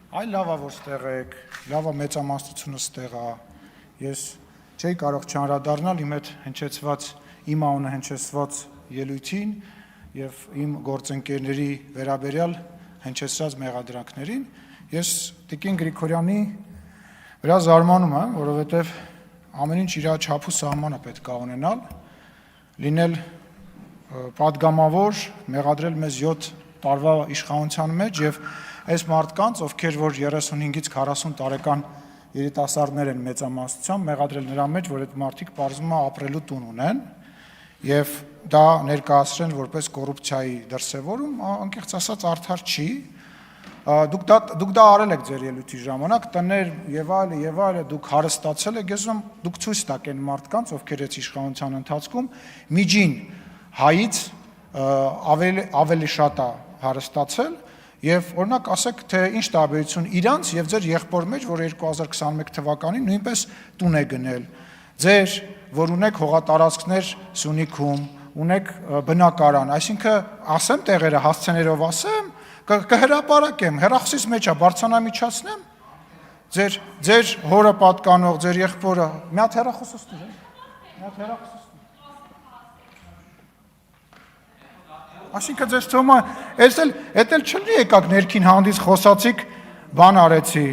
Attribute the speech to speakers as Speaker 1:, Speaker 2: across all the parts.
Speaker 1: Այ լավ է, որ ստեղ եք, լավ է մեծամասնությունը ստեղ է, ես չէի կարող չանդրադառնալ իմ այդ հնչեցված, իմ անունը հնչեցված ելույթին և իմ գործընկերների վերաբերյալ հնչեցրած մեղադրանքներին, ես Տիկին Գրիգորյանի վրա զարմանում եմ, որովհետև ամեն ինչ իր չափ ու սահմանը պետք է ունենալ, լինել պատգամավոր, մեղադրել մեզ 7 տարվա իշխանության մեջ և այս մարդկանց, ովքեր որ 35-ից 40 տարեկան երիտասարդներ են մեծամասնությամբ, մեղադրել նրա մեջ, որ այդ մարդիկ պարզվում է ապրելու տուն ունեն և դա ներկայացրեն որպես կոռուպցիայի դրսևորում, անկեղծ ասած արդար չի, դուք դա արել եք ձեր ելույթի ժամանակ, տներ և այլը, դուք հարստացել եք, ես ուզում դուք ցույց տաք այն մարդկանց, ովքեր այս իշխանության ընթացքում միջին հայից ավելի շատ է հարստացել և օրինակ ասեք, թե ինչ տարբերություն իրանց և ձեր եղբոր մեջ, որ 2021 թվականին նույնպես տուն է գնել, ձեր, որ ունեք հողատարածքներ Սյունիքում, ունեք բնակարան, այսինքն ասեմ տեղերը, հասցեներով ասեմ, կհրապարակեմ, հեռախոսից մեջ է, բարձրանամիջացնեմ, ձեր հորը պատկանող, ձեր եղբորը, մի հատ հեռախոսը ստուր, մի հատ հեռախոսը ստուր, այսինքն ձեզ թվում է, էդ էլ չլի եկաք ներքին հանդից խոսացիք, բան արեցի,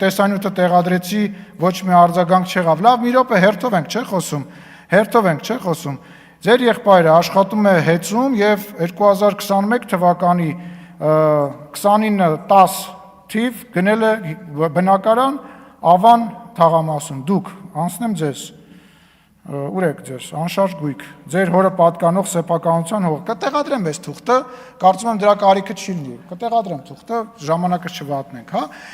Speaker 1: տեսանյութը տեղադրեցի, ոչ մի արձագանք չեղավ, լավ մի րոպե հերթով ենք չէ խոսում, ձեր եղբայրը աշխատում է հեծում և 2021 թվականի 29-10 թիվ գնել է բնակարան Ավան թաղամասում, դուք, անցնեմ ձեզ, ուր եք ձեզ, անշարժ գույք, ձեր հորը պատկանող սեփականության հող, կտեղադրեմ ես թուղթը, կարծում եմ դրա կարիքը չի լինի, կտեղադրեմ թուղթը, ժամանակը չվատնենք,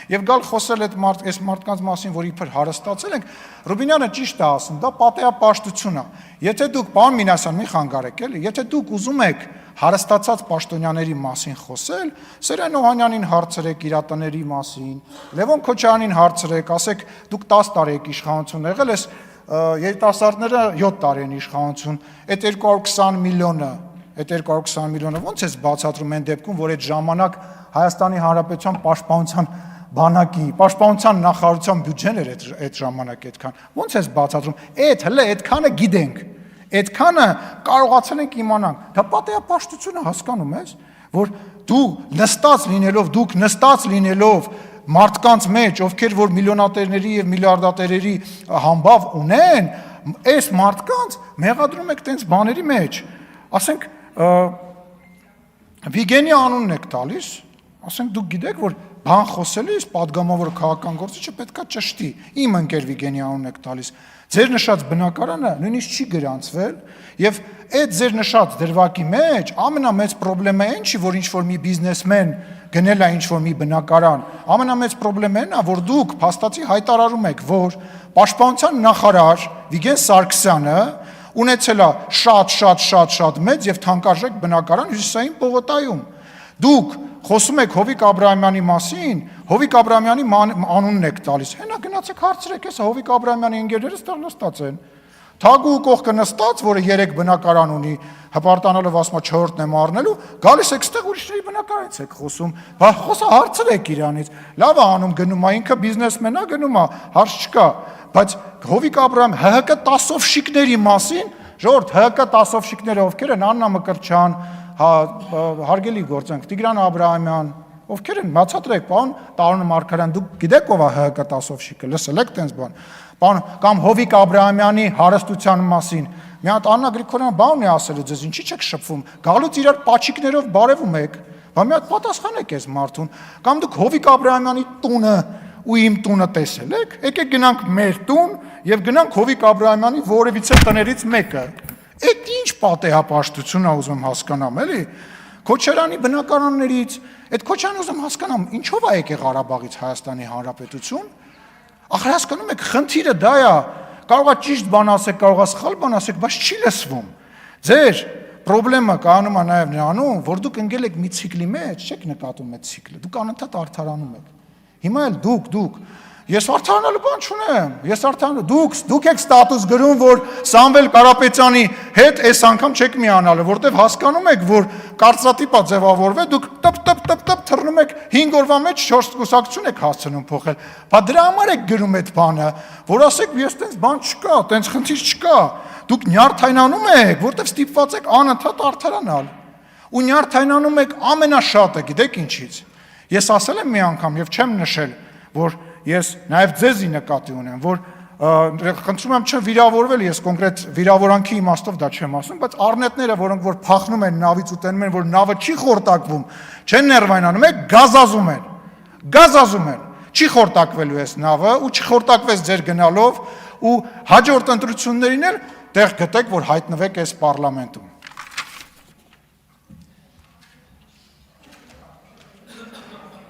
Speaker 1: և գալ խոսել այս մարդկանց մասին, որ իբր հարստացել ենք, Ռուբինյանը ճիշտ է ասում, դա պատեհապաշտություն է, եթե դուք, պարոն Մինասյան, մի խանգարեք էլի, եթե դուք ուզում եք հարստացած պաշտոնյաների մասին խոսել, Սերեն Օհանյանին հարցրեք իր տների մասին, Լևոն Քոչարյանին հարցրեք, ասեք դուք 10 տարի եք իշխանություն եղել, այս երիտասարդները 7 տարի են իշխանություն, այդ 220 միլիոնը ոնց ես բացատրում այն դեպքում, որ այդ ժամանակ Հայաստանի Հանրապետության պաշտպանության բանակի, պաշտպանության նախարարության բյուջեն էր այդ ժամանակ այդքան, ոնց ես բացատրում, այդքանը գիտենք, այդքանը կարողացել ենք իմանանք, դա պատեհապաշտությունը հասկանում ես, որ դուք նստած լինելով մարդկանց մեջ, ովքեր որ միլիոնատերների և միլիարդատերերի համբավ ունեն, այս մարդկանց մեղադրում եք տենց բաների մեջ, ասենք, Վիգենի անունն եք տալիս, ասենք դուք գիտեք, որ բան խոսելիս պատգամավոր քաղաքական գործիչը պետք է ճշտի, իմ ընկեր Վիգենի անունն եք տալիս, ձեր նշած բնակարանը նույնիսկ չի գրանցվել և այդ ձեր նշած դրվագի մեջ ամենամեծ պրոբլեմը այն չի, որ ինչ-որ մի բիզնեսմեն գնել է ինչ-որ մի բնակարան, ամենամեծ պրոբլեմն է, որ դուք փաստացի հայտարարում եք, որ պաշտպանության նախարար Վիգեն Սարգսյանը ունեցել է շատ մեծ և թանկարժեք բնակարան Հյուսիսային պողոտայում, դուք խոսում եք Հովիկ Աբրահամյանի մասին, Հովիկ Աբրահամյանի անունն եք տալիս, հենա գնացեք հարցրեք, հեսա Հովիկ Աբրահամյանի ընկերները ստեղ նստած են, Թագու կողքը նստած, որը 3 բնակարան ունի, հպարտանալով ասում է 4-ն եմ առնելու, գալիս եք ստեղ ուրիշների բնակարանից եք խոսում, խոսա հարցրեք իրանից, լավ է անում գնում է, ինքը բիզնեսմեն է գնում է, հարց չկա, բայց Հովիկ Աբրահամյանը ՀՀԿ տասովշիկների մասին, ժողովուրդ ՀՀԿ տասովշիկները ովքեր են, Աննա Մկրտչյան, հարգելի գործընկ, Տիգրան Աբրահամյան, ովքեր են, բացատրեք, պարոն Տարոն Մարգարյան, դուք գիտեք ով է ՀՀԿ տասովշիկը, լսել եք տենց բան, կամ Հովիկ Աբրահամյանի հարստության մասին, մի հատ Աննա Գրիգորյանը բան ունի ասելու ձեզ, ինչի չեք շփվում, գալուց իրար պաչիկներով բարևում եք, բա մի հատ պատասխանեք այս մարդուն, կամ դուք Հովիկ Աբրահամյանի տունը ու իմ տունը տեսել եք, եկեք գնանք մեր տուն և գնանք Հովիկ Աբրահամյանի որևիցե տներից մեկը, այդ ինչ պատեհապաշտություն է ուզում հասկանամ, էլի, Քոչարյանի բնակարաններից, այդ Քոչարյանը ուզում հասկանամ, ինչով է եկել Ղարաբաղից Հայաստանի Հանրապետություն, ախր հասկանում եք, խնդիրը դա է, կարող է ճիշտ բան ասեք, կարող է սխալ բան ասեք, բայց չի լսվում, ձեր պրոբլեմը կայանում է նաև նրանում, որ դուք ընկել եք մի ցիկլի մեջ, չեք նկատում այդ ցիկլը, դուք անընդհատ արդարանում եք, հիմա էլ դուք, Ես արդարանալու բան չունեմ, ես արդարան դուք եք ստատուս գրում, որ Սամվել Կարապետյանի հետ այս անգամ չեք միանալու, որտեվ հասկանում եք, որ կարծրատիպա ձևավորվե, դուք տպ թռնում եք 5 օրվա մեջ 4 կուսակցություն եք հասցնում փոխել։ Բա դրա համար եք գրում այդ բանը, որ ասեք, ես տենց բան չկա, տենց խնդիր չկա։ Դուք նյարդայնանում եք, որտեվ ստիպված եք անընդհատ արդարանալ։ Ու նյարդայնանում եք ամենաշատը, գիտեք ինչից։ Ես ասել եմ մի անգամ եւ չեմ նշել, որ ես նաև ձեզի նկատի ունեմ, որ խնդրում եմ չվիրավորվել, ես կոնկրետ վիրավորանքի իմաստով դա չեմ ասում, բայց առնետները, որոնք որ փախնում են նավից ու տենում են, որ նավը չի խորտակվում, չեն ներվայնանում, գազազում են, չի խորտակվելու այս նավը ու չխորտակվեց ձեր գնալով ու հաջորդ ընտրություններին էլ տեղ գտեք, որ հայտնվեք այս պարլամենտում։